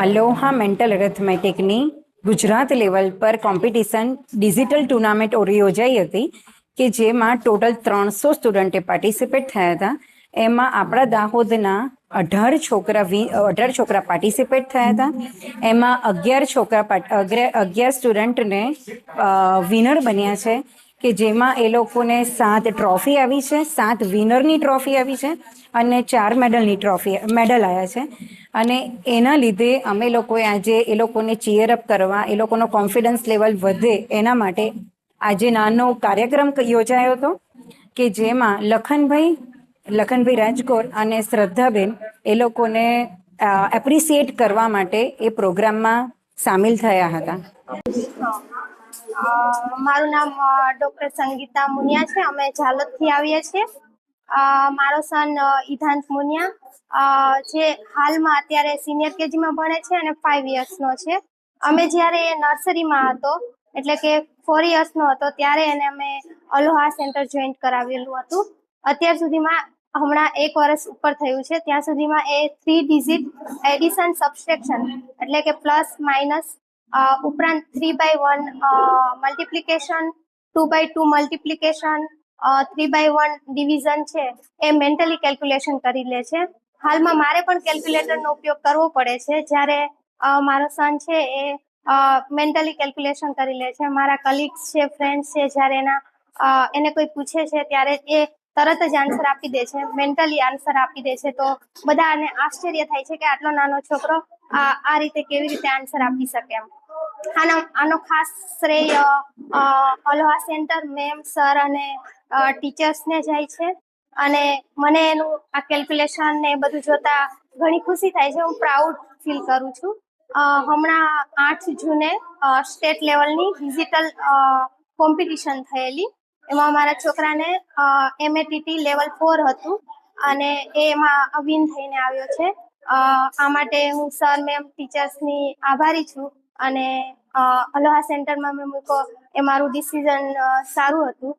Aloha mental એરેથમેટિકની Gujarat level પર competition digital tournament યોજાઈ હતી કે જેમાં ટોટલ 300 સ્ટુડન્ટે પાર્ટિસિપેટ થયા હતા. એમાં આપણા દાહોદના 18 છોકરા પાર્ટિસિપેટ થયા હતા. એમાં 11 સ્ટુડન્ટને વિનર બન્યા છે કે જેમાં એ લોકોને 7 ટ્રોફી આવી છે, 7 વિનરની ટ્રોફી આવી છે અને 4 મેડલ આવ્યા છે. અને એના લીધે અમે લોકોએ આજે એ લોકોને ચીયરઅપ કરવા, એ લોકોનો કોન્ફિડન્સ લેવલ વધે એના માટે આજે નાનો કાર્યક્રમ યોજાયો હતો કે જેમાં લખનભાઈ રાજકોર અને શ્રદ્ધાબેન એ લોકોને એપ્રિસિએટ કરવા માટે એ પ્રોગ્રામમાં સામેલ થયા હતા. મારું નામ ડોક્ટર સંગીતા મુનિયા છે. અમે ઝાલોદથી આવીએ છીએ. મારો સન ઈધાંત મુનિયા જે હાલમાં અત્યારે સિનિયર કેજીમાં ભણે છે અને 5 યર્સનો છે. અમે જ્યારે નર્સરીમાં હતો એટલે કે 4 યર્સનો હતો ત્યારે એને અમે અલોહા સેન્ટર જોઈન્ટ કરાવેલું હતું. અત્યાર સુધીમાં હમણાં 1 વર્ષ ઉપર થયું છે. ત્યાં સુધીમાં એ 3 ડિજિટ એડિશન સબસ્ટ્રેક્શન એટલે કે પ્લસ માઇનસ ઉપરાંત 3/1 મલ્ટિપ્લિકેશન, 2/2 મલ્ટિપ્લિકેશન, 3/1 ડિવિઝન છે એ મેન્ટલી કેલ્ક્યુલેશન કરી લે છે. હાલમાં મારે પણ કેલ્ક્યુલેટરનો ઉપયોગ કરવો પડે છે જ્યારે મારો સન છે એ મેન્ટલી કેલ્ક્યુલેશન કરી લે છે. મારા કલીગ્સ છે, ફ્રેન્ડ્સ છે, જ્યારે એને કોઈ પૂછે છે ત્યારે એ તરત જ આન્સર આપી દે છે, મેન્ટલી આન્સર આપી દે છે. તો બધાને આશ્ચર્ય થાય છે કે આટલો નાનો છોકરો આ રીતે કેવી રીતે આન્સર આપી શકે એમ. આનો ખાસ શ્રેય અલોહા સેન્ટર મેમ, સર અને ટીચર્સને જાય છે. અને મને એનું આ કેલ્ક્યુલેશન ને બધું જોતા ઘણી ખુશી થાય છે. હું પ્રાઉડ ફીલ કરું છું. હમણાં 8 જૂને સ્ટેટ લેવલની ડિજિટલ કોમ્પિટિશન થયેલી. એમાં મારા છોકરાને METT લેવલ 4 હતું અને એમાં વિન થઈને આવ્યો છે. આ માટે હું સર મેમ ટીચર્સની આભારી છું અને અલોહા સેન્ટરમાં મેં મૂકો એ મારું ડિસિઝન સારું હતું.